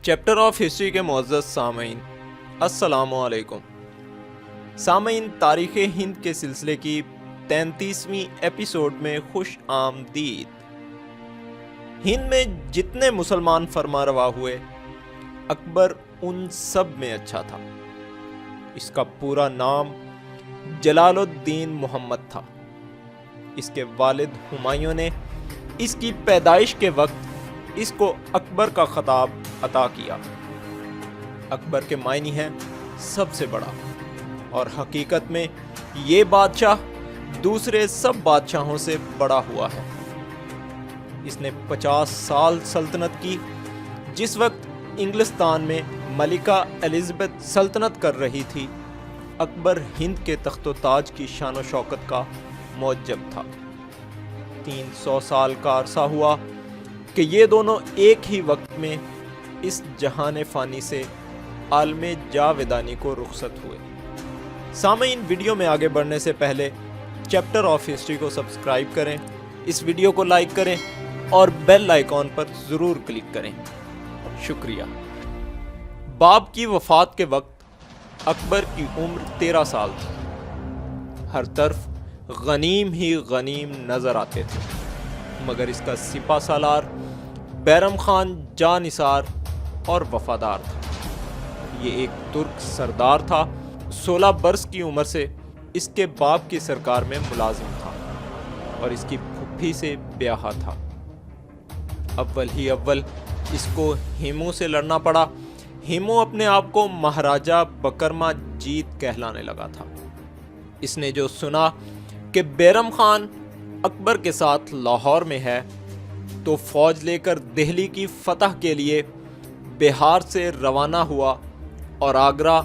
Chapter of history کے معزز سامعین، السلام علیکم۔ سامعین، تاریخ ہند کے سلسلے کی 33ویں ایپیسوڈ میں خوش آمدید۔ ہند میں جتنے مسلمان فرما روا ہوئے، اکبر ان سب میں اچھا تھا۔ اس کا پورا نام جلال الدین محمد تھا۔ اس کے والد ہمایوں نے اس کی پیدائش کے وقت اس کو اکبر کا خطاب عطا کیا۔ اکبر کے معنی ہیں سب سے بڑا، اور حقیقت میں یہ بادشاہ دوسرے سب بادشاہوں سے بڑا ہوا ہے۔ اس نے 50 سال سلطنت کی۔ جس وقت انگلستان میں ملکہ الزبتھ سلطنت کر رہی تھی، اکبر ہند کے تخت و تاج کی شان و شوکت کا معجب تھا۔ 300 سال کا عرصہ ہوا کہ یہ دونوں ایک ہی وقت میں اس جہان فانی سے عالم جاودانی کو رخصت ہوئے۔ سامعین، ویڈیو میں آگے بڑھنے سے پہلے چیپٹر آف ہسٹری کو سبسکرائب کریں، اس ویڈیو کو لائک کریں اور بیل آئیکن پر ضرور کلک کریں۔ شکریہ۔ باب کی وفات کے وقت اکبر کی عمر 13 سال تھی۔ ہر طرف غنیم ہی غنیم نظر آتے تھے، مگر اس کا سپہ سالار بیرم خان جانثار اور وفادار تھا۔ یہ ایک ترک سردار تھا۔ 16 برس کی عمر سے اس کے باپ کی سرکار میں ملازم تھا اور اس کی پھپھی سے بیاہا تھا۔ اول اس کو ہیمو سے لڑنا پڑا۔ ہیمو اپنے آپ کو مہاراجہ بکرما جیت کہلانے لگا تھا۔ اس نے جو سنا کہ بیرم خان اکبر کے ساتھ لاہور میں ہے، تو فوج لے کر دہلی کی فتح کے لیے بہار سے روانہ ہوا اور آگرہ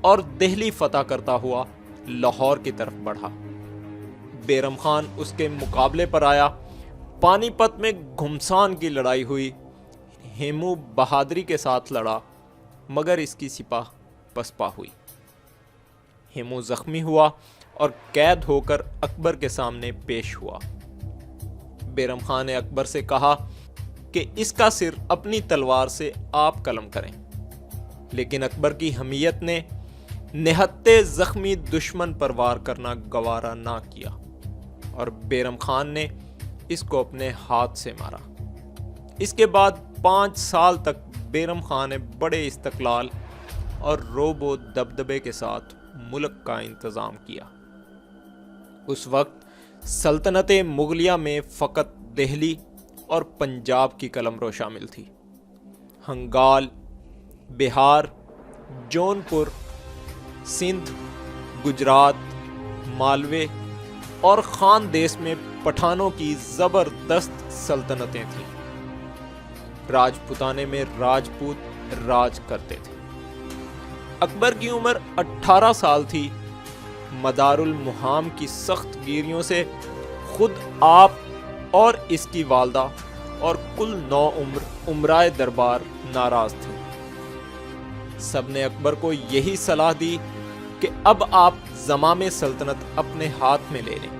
اور دہلی فتح کرتا ہوا لاہور کی طرف بڑھا۔ بیرم خان اس کے مقابلے پر آیا۔ پانی پت میں گھمسان کی لڑائی ہوئی۔ ہیمو بہادری کے ساتھ لڑا، مگر اس کی سپاہ پسپا ہوئی۔ ہیمو زخمی ہوا اور قید ہو کر اکبر کے سامنے پیش ہوا۔ بیرم خان نے اکبر سے کہا کہ اس کا سر اپنی تلوار سے آپ قلم کریں، لیکن اکبر کی حمیت نے نہتے زخمی دشمن پر وار کرنا گوارا نہ کیا اور بیرم خان نے اس کو اپنے ہاتھ سے مارا۔ اس کے بعد 5 سال تک بیرم خان نے بڑے استقلال اور روب و دبدبے کے ساتھ ملک کا انتظام کیا۔ اس وقت سلطنت مغلیہ میں فقط دہلی اور پنجاب کی قلمرو شامل تھی۔ ہنگال، بہار، جونپور، سندھ، گجرات، مالوے اور خاندیس میں پٹھانوں کی زبردست سلطنتیں تھیں۔ راجپوتانے میں راجپوت راج کرتے تھے۔ اکبر کی عمر 18 سال تھی۔ مدار المہام کی سخت گیریوں سے خود آپ اور اس کی والدہ اور کل 9 امرائے دربار ناراض تھے۔ سب نے اکبر کو یہی صلاح دی کہ اب آپ زمام سلطنت اپنے ہاتھ میں لے لیں۔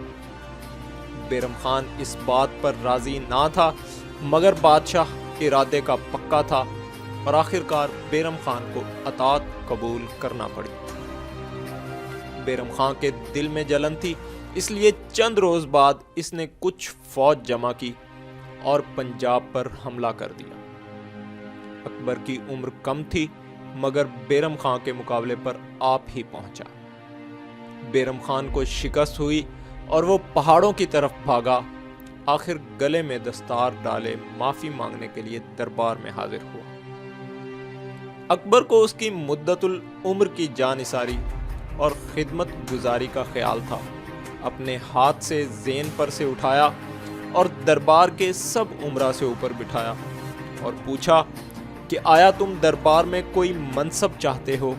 بیرم خان اس بات پر راضی نہ تھا، مگر بادشاہ ارادے کا پکا تھا اور آخرکار بیرم خان کو اطاعت قبول کرنا پڑی۔ بیرم خان کے دل میں جلن تھی، اس لیے چند روز بعد اس نے کچھ فوج جمع کی اور پنجاب پر حملہ کر دیا۔ اکبر کی عمر کم تھی، مگر بیرم خان کے مقابلے پر آپ ہی پہنچا۔ بیرم خان کو شکست ہوئی اور وہ پہاڑوں کی طرف بھاگا۔ آخر گلے میں دستار ڈالے معافی مانگنے کے لیے دربار میں حاضر ہوا۔ اکبر کو اس کی مدت العمر کی جانثاری اور خدمت گزاری کا خیال تھا۔ اپنے ہاتھ سے زین پر سے اٹھایا اور دربار کے سب امراء سے اوپر بٹھایا اور پوچھا کہ آیا تم دربار میں کوئی منصب چاہتے ہو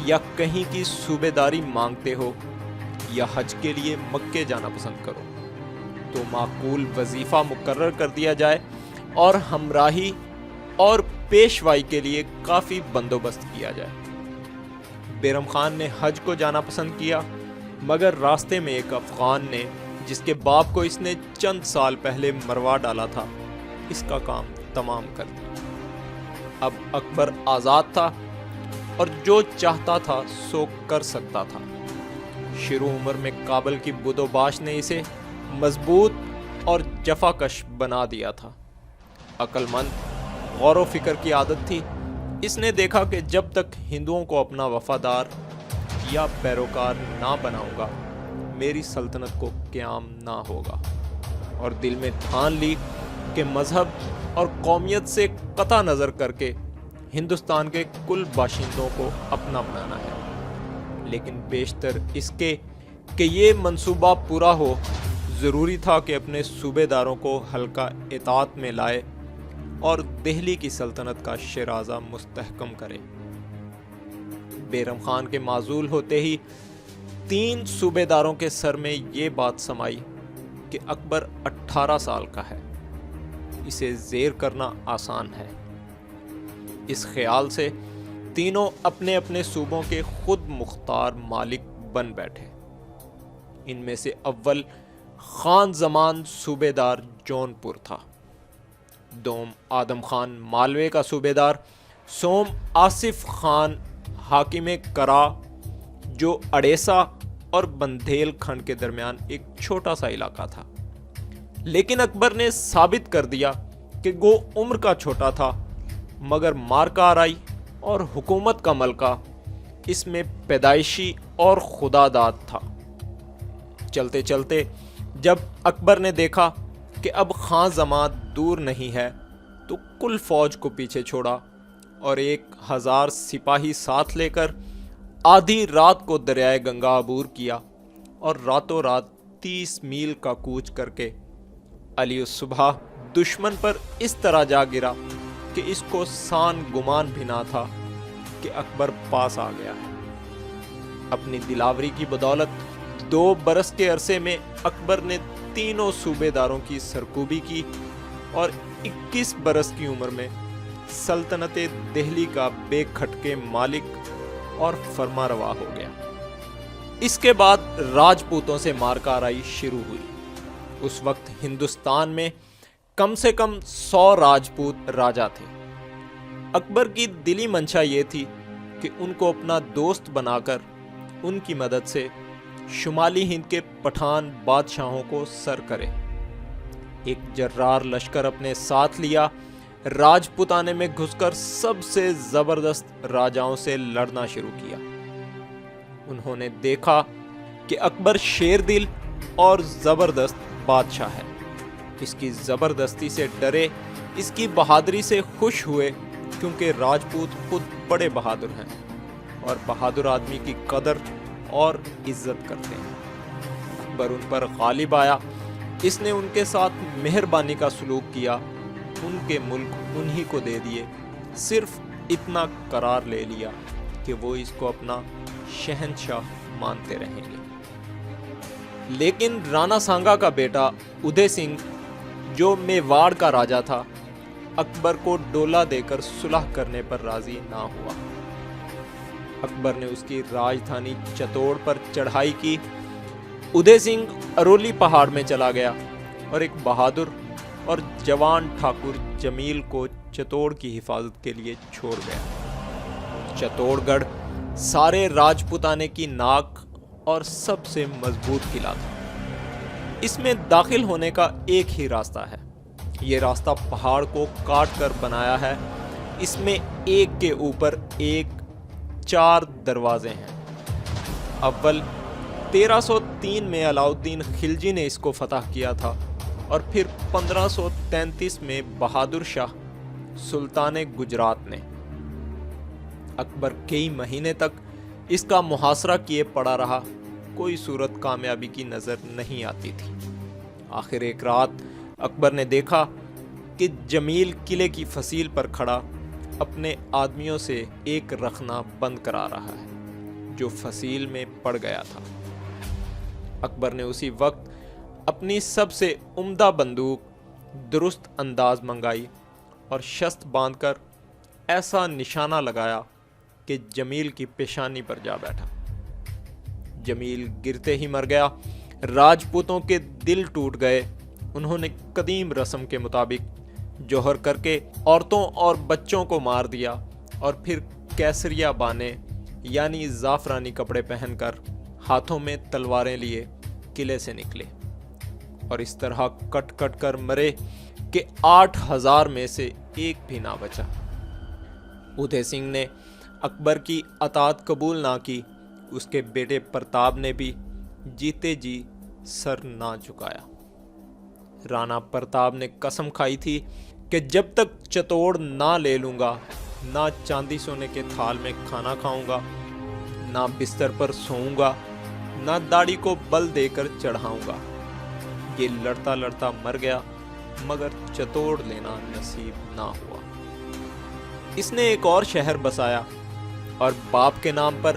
یا کہیں کی صوبیداری مانگتے ہو یا حج کے لیے مکے جانا پسند کرو، تو معقول وظیفہ مقرر کر دیا جائے اور ہمراہی اور پیشوائی کے لیے کافی بندوبست کیا جائے۔ بیرم خان نے حج کو جانا پسند کیا، مگر راستے میں ایک افغان نے، جس کے باپ کو اس نے چند سال پہلے مروا ڈالا تھا، اس کا کام تمام کر دیا۔ اب اکبر آزاد تھا اور جو چاہتا تھا سو کر سکتا تھا۔ شروع عمر میں کابل کی بدوباش نے اسے مضبوط اور جفاکش بنا دیا تھا۔ عقل مند غور و فکر کی عادت تھی۔ اس نے دیکھا کہ جب تک ہندوؤں کو اپنا وفادار یا پیروکار نہ بناؤں گا میری سلطنت کو قیام نہ ہوگا، اور دل میں ٹھان لی کہ مذہب اور قومیت سے قطع نظر کر کے ہندوستان کے کل باشندوں کو اپنا بنانا ہے۔ لیکن بیشتر اس کے کہ یہ منصوبہ پورا ہو ضروری تھا کہ اپنے صوبے داروں کو حلقہ اطاعت میں لائے اور دہلی کی سلطنت کا شیرازہ مستحکم کرے۔ بیرم خان کے معزول ہوتے ہی 3 صوبے داروں کے سر میں یہ بات سمائی کہ اکبر 18 سال کا ہے، اسے زیر کرنا آسان ہے۔ اس خیال سے تینوں اپنے اپنے صوبوں کے خود مختار مالک بن بیٹھے۔ ان میں سے اول خان زمان صوبے دار جون پور تھا، دوم آدم خان مالوے کا صوبے دار، سوم آصف خان حاکم کرا جو اڑیسہ اور بندھیل کھنڈ کے درمیان ایک چھوٹا سا علاقہ تھا۔ لیکن اکبر نے ثابت کر دیا کہ گو عمر کا چھوٹا تھا مگر مارکا آرائی اور حکومت کا ملکہ اس میں پیدائشی اور خدا داد تھا۔ چلتے چلتے جب اکبر نے دیکھا کہ اب خان زمان دور نہیں ہے تو کل فوج کو پیچھے چھوڑا اور 1000 سپاہی ساتھ لے کر آدھی رات کو دریائے گنگا عبور کیا اور راتوں رات 30 میل کا کوچ کر کے علی الصبح دشمن پر اس طرح جا گرا کہ اس کو سان گمان بھی نہ تھا کہ اکبر پاس آ گیا ہے۔ اپنی دلاوری کی بدولت 2 برس کے عرصے میں اکبر نے تینوں صوبے داروں کی سرکوبی کی اور 21 برس کی عمر میں سلطنت دہلی کا بے کھٹکے مالک اور فرما روا ہو گیا۔ اس کے بعد راجپوتوں سے مارکا آرائی شروع ہوئی۔ اس وقت ہندوستان میں کم سے کم 100 راجپوت راجا تھے۔ اکبر کی دلی منشا یہ تھی کہ ان کو اپنا دوست بنا کر ان کی مدد سے شمالی ہند کے پٹھان بادشاہوں کو سر کرے۔ ایک جرار لشکر اپنے ساتھ لیا، راجپوتانے میں گھس کر سب سے زبردست راجاؤں سے لڑنا شروع کیا۔ انہوں نے دیکھا کہ اکبر شیر دل اور زبردست بادشاہ ہے، اس کی زبردستی سے ڈرے، اس کی بہادری سے خوش ہوئے، کیونکہ راجپوت خود بڑے بہادر ہیں اور بہادر آدمی کی قدر اور عزت کرتے ہیں۔ اکبر ان پر غالب آیا، اس نے ان کے ساتھ مہربانی کا سلوک کیا، ان کے ملک انہی کو دے دیے، صرف اتنا قرار لے لیا کہ وہ اس کو اپنا شہنشاہ مانتے رہیں گے۔ لیکن رانا سانگا کا بیٹا ادے سنگھ جو میواڑ کا راجا تھا اکبر کو ڈولا دے کر صلح کرنے پر راضی نہ ہوا۔ اکبر نے اس کی راجدھانی چتوڑ پر چڑھائی کی۔ ادے سنگھ ارولی پہاڑ میں چلا گیا اور ایک بہادر اور جوان ٹھاکر جمیل کو چتوڑ کی حفاظت کے لیے چھوڑ گیا۔ چتوڑ گڑھ سارے راجپوتانے کی ناک اور سب سے مضبوط قلعہ تھا۔ اس میں داخل ہونے کا ایک ہی راستہ ہے، یہ راستہ پہاڑ کو کاٹ کر بنایا ہے۔ اس میں ایک کے اوپر ایک 4 دروازے ہیں۔ اول 1303 میں علاؤ الدین خلجی نے اس کو فتح کیا تھا اور پھر 1533 میں بہادر شاہ سلطان گجرات نے۔ اکبر کئی مہینے تک اس کا محاصرہ کیے پڑا رہا، کوئی صورت کامیابی کی نظر نہیں آتی تھی۔ آخر ایک رات اکبر نے دیکھا کہ جمیل قلعے کی فصیل پر کھڑا اپنے آدمیوں سے ایک رخنا بند کرا رہا ہے جو فصیل میں پڑ گیا تھا۔ اکبر نے اسی وقت اپنی سب سے عمدہ بندوق درست انداز منگائی اور شست باندھ کر ایسا نشانہ لگایا کہ جمیل کی پیشانی پر جا بیٹھا۔ جمیل گرتے ہی مر گیا۔ راجپوتوں کے دل ٹوٹ گئے۔ انہوں نے قدیم رسم کے مطابق جوہر کر کے عورتوں اور بچوں کو مار دیا اور پھر کیسریا بانے یعنی زعفرانی کپڑے پہن کر ہاتھوں میں تلواریں لیے قلعے سے نکلے اور اس طرح کٹ کٹ کر مرے کہ 8000 میں سے ایک بھی نہ بچا۔ ادے سنگھ نے اکبر کی اطاعت قبول نہ کی، اس کے بیٹے پرتاپ نے بھی جیتے جی سر نہ جھکایا۔ رانا پرتاپ نے قسم کھائی تھی کہ جب تک چتوڑ نہ لے لوں گا نہ چاندی سونے کے تھال میں کھانا کھاؤں گا، نہ بستر پر سوؤں گا، نہ داڑھی کو بل دے کر چڑھاؤں گا۔ یہ لڑتا لڑتا مر گیا مگر چتوڑ لینا نصیب نہ ہوا۔ اس نے ایک اور شہر بسایا اور باپ کے نام پر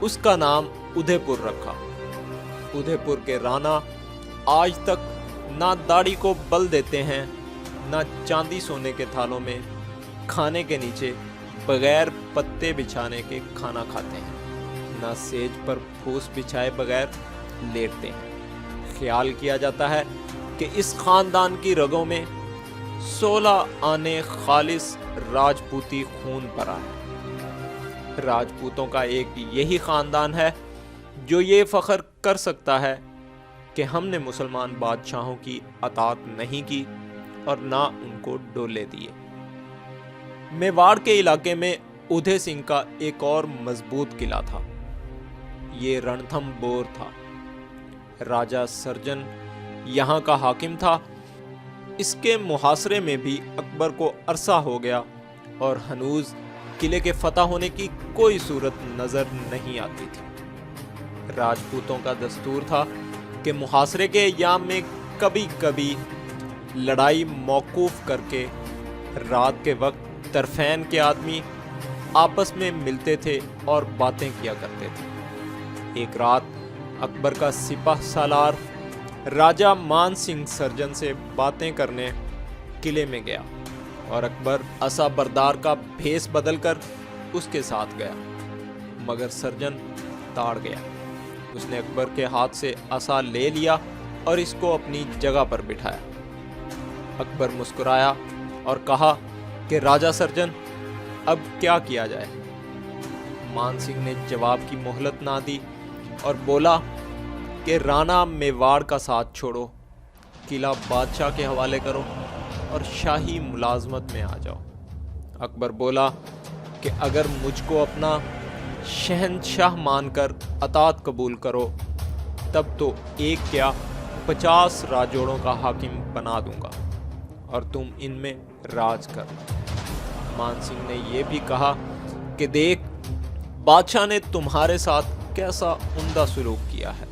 اس کا نام ادے پور رکھا۔ ادے پور کے رانا آج تک نہ داڑھی کو بل دیتے ہیں، نہ چاندی سونے کے تھالوں میں کھانے کے نیچے بغیر پتے بچھانے کے کھانا کھاتے ہیں، نہ سیج پر پھوس بچھائے بغیر لیٹتے ہیں۔ خیال کیا جاتا ہے کہ اس خاندان کی رگوں میں 16 آنے خالص راجپوتی خون بھرا ہے۔ راجپوتوں کا ایک یہی خاندان ہے جو یہ فخر کر سکتا ہے کہ ہم نے مسلمان بادشاہوں کی اطاعت نہیں کی اور نہ ان کو ڈولے دیے۔ میواڑ کے علاقے میں ادے سنگھ کا ایک اور مضبوط قلعہ تھا، یہ رنتھم بور تھا۔ راجہ سرجن یہاں کا حاکم تھا۔ اس کے محاصرے میں بھی اکبر کو عرصہ ہو گیا اور ہنوز قلعے کے فتح ہونے کی کوئی صورت نظر نہیں آتی تھی۔ راجپوتوں کا دستور تھا کہ محاصرے کے ایام میں کبھی کبھی لڑائی موقوف کر کے رات کے وقت طرفین کے آدمی آپس میں ملتے تھے اور باتیں کیا کرتے تھے۔ ایک رات اکبر کا سپہ سالار راجہ مان سنگھ سرجن سے باتیں کرنے قلعے میں گیا اور اکبر عصا بردار کا بھیس بدل کر اس کے ساتھ گیا، مگر سرجن تاڑ گیا۔ اس نے اکبر کے ہاتھ سے عصا لے لیا اور اس کو اپنی جگہ پر بٹھایا۔ اکبر مسکرایا اور کہا کہ راجہ سرجن اب کیا کیا جائے؟ مان سنگھ نے جواب کی مہلت نہ دی اور بولا کہ رانا میواڑ کا ساتھ چھوڑو، قلعہ بادشاہ کے حوالے کرو اور شاہی ملازمت میں آ جاؤ۔ اکبر بولا کہ اگر مجھ کو اپنا شہنشاہ مان کر اطاعت قبول کرو تب تو ایک کیا 50 راجوڑوں کا حاکم بنا دوں گا اور تم ان میں راج کرو۔ مان سنگھ نے یہ بھی کہا کہ دیکھ بادشاہ نے تمہارے ساتھ کیسا عمدہ سلوک کیا ہے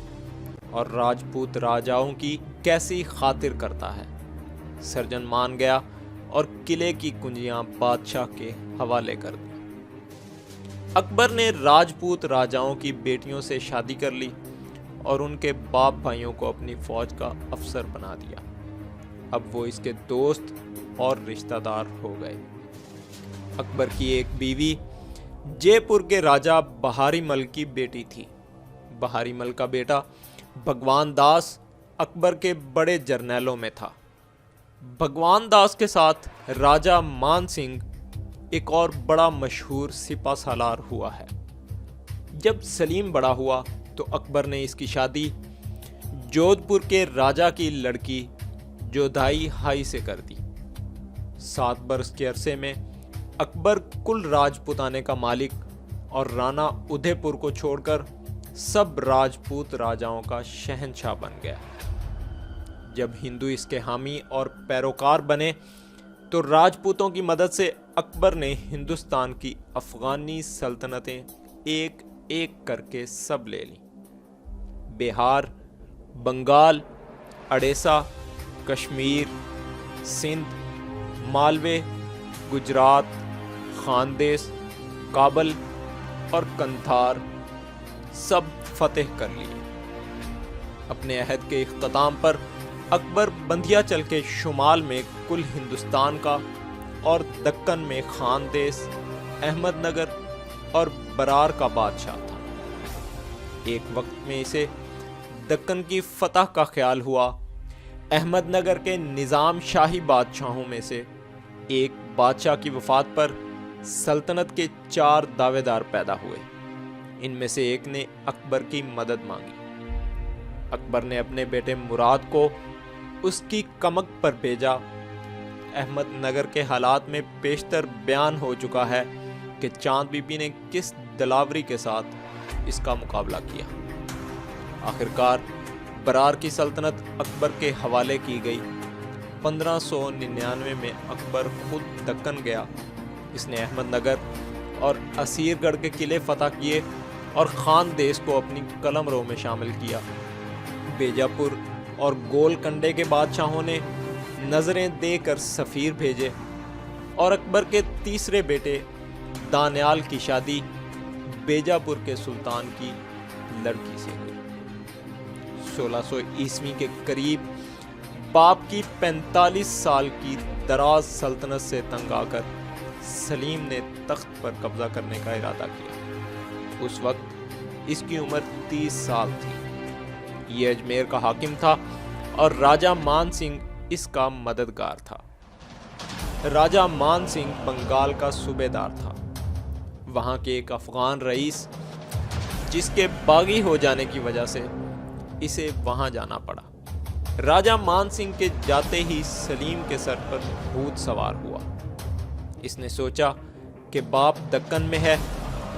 اور راجپوت راجاؤں کی کیسی خاطر کرتا ہے۔ سرجن مان گیا اور قلعے کی کنجیاں بادشاہ کے حوالے کر دی۔ اکبر نے راجپوت راجاؤں کی بیٹیوں سے شادی کر لی اور ان کے باپ بھائیوں کو اپنی فوج کا افسر بنا دیا۔ اب وہ اس کے دوست اور رشتہ دار ہو گئے۔ اکبر کی ایک بیوی جے پور کے راجہ بہاری مل کی بیٹی تھی۔ بہاری مل کا بیٹا بھگوان داس اکبر کے بڑے جرنیلوں میں تھا۔ بھگوان داس کے ساتھ راجہ مان سنگھ ایک اور بڑا مشہور سپہ سالار ہوا ہے۔ جب سلیم بڑا ہوا تو اکبر نے اس کی شادی جودھ پور کے راجہ کی لڑکی جودھائی ہائی سے کر دی۔ 7 برس کے عرصے میں اکبر کل راجپوتانے کا مالک اور رانا ادے پور کو چھوڑ کر سب راجپوت راجاؤں کا شہنشاہ بن گیا۔ جب ہندو اس کے حامی اور پیروکار بنے تو راجپوتوں کی مدد سے اکبر نے ہندوستان کی افغانی سلطنتیں ایک ایک کر کے سب لے لیں۔ بہار، بنگال، اڑیسہ، کشمیر، سندھ، مالوے، گجرات، خاندیش، کابل اور کندھار سب فتح کر لیے۔ اپنے عہد کے اختتام پر اکبر بندھیا چل کے شمال میں کل ہندوستان کا اور دکن میں خاندیش، احمد نگر اور برار کا بادشاہ تھا۔ ایک وقت میں اسے دکن کی فتح کا خیال ہوا احمد نگر کے نظام شاہی بادشاہوں میں سے ایک بادشاہ کی وفات پر سلطنت کے 4 دعوے دار پیدا ہوئے۔ ان میں سے ایک نے اکبر کی مدد مانگی۔ اکبر نے اپنے بیٹے مراد کو اس کی کمک پر بھیجا۔ احمد نگر کے حالات میں پیشتر بیان ہو چکا ہے کہ چاند بی بی نے کس دلاوری کے ساتھ اس کا مقابلہ کیا۔ آخرکار برار کی سلطنت اکبر کے حوالے کی گئی۔ 1599 میں اکبر خود دکن گیا۔ اس نے احمد نگر اور اسیر گڑھ کے قلعے فتح کیے اور خان دیس کو اپنی قلم رو میں شامل کیا۔ بیجاپور اور گول کنڈے کے بادشاہوں نے نظریں دے کر سفیر بھیجے اور اکبر کے تیسرے بیٹے دانیال کی شادی بیجاپور کے سلطان کی لڑکی سے ہوئی۔ 1600 عیسوی کے قریب باپ کی 45 سال کی دراز سلطنت سے تنگ آ کر سلیم نے تخت پر قبضہ کرنے کا ارادہ کیا۔ اس وقت اس کی عمر 30 سال تھی۔ یہ اجمیر کا حاکم تھا اور راجہ مان سنگھ اس کا مددگار تھا۔ راجہ مان سنگھ بنگال کا صوبے دار تھا۔ وہاں کے ایک افغان رئیس جس کے باغی ہو جانے کی وجہ سے اسے وہاں جانا پڑا۔ راجہ مان سنگھ کے جاتے ہی سلیم کے سر پر بھوت سوار ہوا۔ اس نے سوچا کہ باپ دکن میں ہے،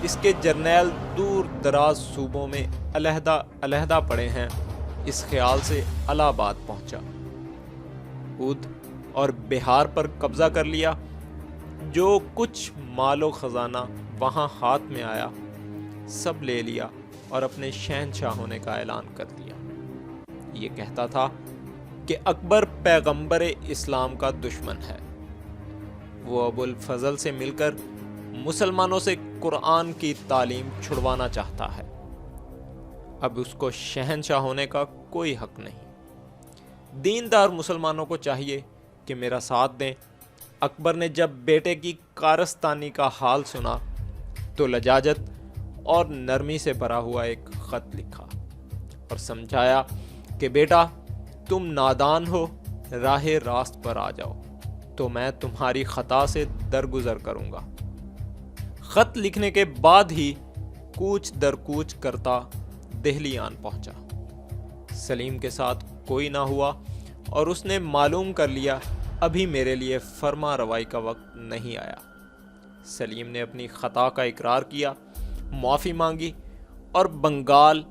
اس کے جرنیل دور دراز صوبوں میں علیحدہ علیحدہ پڑے ہیں۔ اس خیال سے الہ آباد پہنچا، اودھ اور بہار پر قبضہ کر لیا۔ جو کچھ مال و خزانہ وہاں ہاتھ میں آیا سب لے لیا اور اپنے شہنشاہ ہونے کا اعلان کر دیا۔ یہ کہتا تھا کہ اکبر پیغمبر اسلام کا دشمن ہے۔ وہ ابو الفضل سے مل کر مسلمانوں سے قرآن کی تعلیم چھڑوانا چاہتا ہے۔ اب اس کو شہنشاہ ہونے کا کوئی حق نہیں۔ دیندار مسلمانوں کو چاہیے کہ میرا ساتھ دیں۔ اکبر نے جب بیٹے کی کارستانی کا حال سنا تو لجاجت اور نرمی سے بھرا ہوا ایک خط لکھا اور سمجھایا کہ بیٹا تم نادان ہو، راہ راست پر آ جاؤ تو میں تمہاری خطا سے درگزر کروں گا۔ خط لکھنے کے بعد ہی کوچ در کوچ کرتا دہلی آن پہنچا۔ سلیم کے ساتھ کوئی نہ ہوا اور اس نے معلوم کر لیا ابھی میرے لیے فرما روائی کا وقت نہیں آیا۔ سلیم نے اپنی خطا کا اقرار کیا، معافی مانگی اور بنگال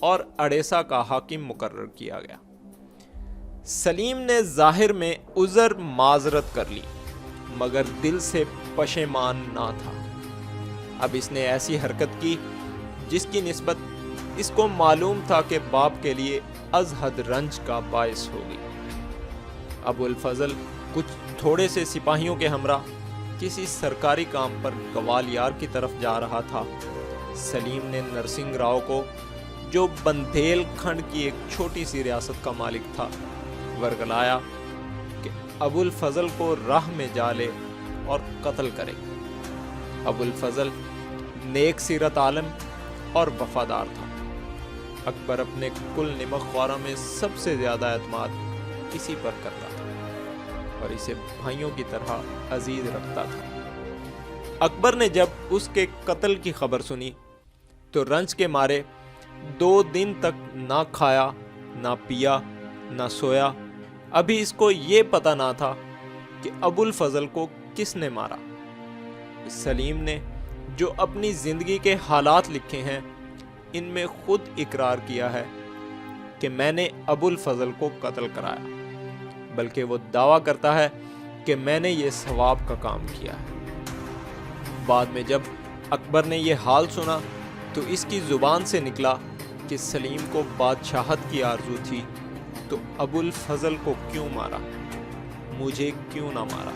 اور اڑیسہ کا حاکم مقرر کیا گیا۔ سلیم نے ظاہر میں عذر معذرت کر لی مگر دل سے پشیمان نہ تھا۔ اب اس نے ایسی حرکت کی جس کی نسبت اس کو معلوم تھا کہ باپ کے لیے از حد رنج کا باعث ہوگی۔ ابو الفضل کچھ تھوڑے سے سپاہیوں کے ہمراہ کسی سرکاری کام پر گوالیار کی طرف جا رہا تھا۔ سلیم نے نرسنگ راؤ کو، جو بندھیل کھنڈ کی ایک چھوٹی سی ریاست کا مالک تھا، ورگلایا کہ ابو الفضل کو راہ میں جا لے اور قتل کرے۔ ابو الفضل نیک سیرت عالم اور وفادار تھا۔ اکبر اپنے کل نمک خوارہ میں سب سے زیادہ اعتماد اسی پر کرتا تھا اور اسے بھائیوں کی طرح عزیز رکھتا تھا۔ اکبر نے جب اس کے قتل کی خبر سنی تو رنج کے مارے 2 دن تک نہ کھایا نہ پیا نہ سویا۔ ابھی اس کو یہ پتہ نہ تھا کہ ابو الفضل کو کس نے مارا۔ سلیم نے جو اپنی زندگی کے حالات لکھے ہیں ان میں خود اقرار کیا ہے کہ میں نے ابو الفضل کو قتل کرایا، بلکہ وہ دعویٰ کرتا ہے کہ میں نے یہ ثواب کا کام کیا ہے۔ بعد میں جب اکبر نے یہ حال سنا تو اس کی زبان سے نکلا کہ سلیم کو بادشاہت کی آرزو تھی تو ابو الفضل کو کیوں مارا، مجھے کیوں نہ مارا۔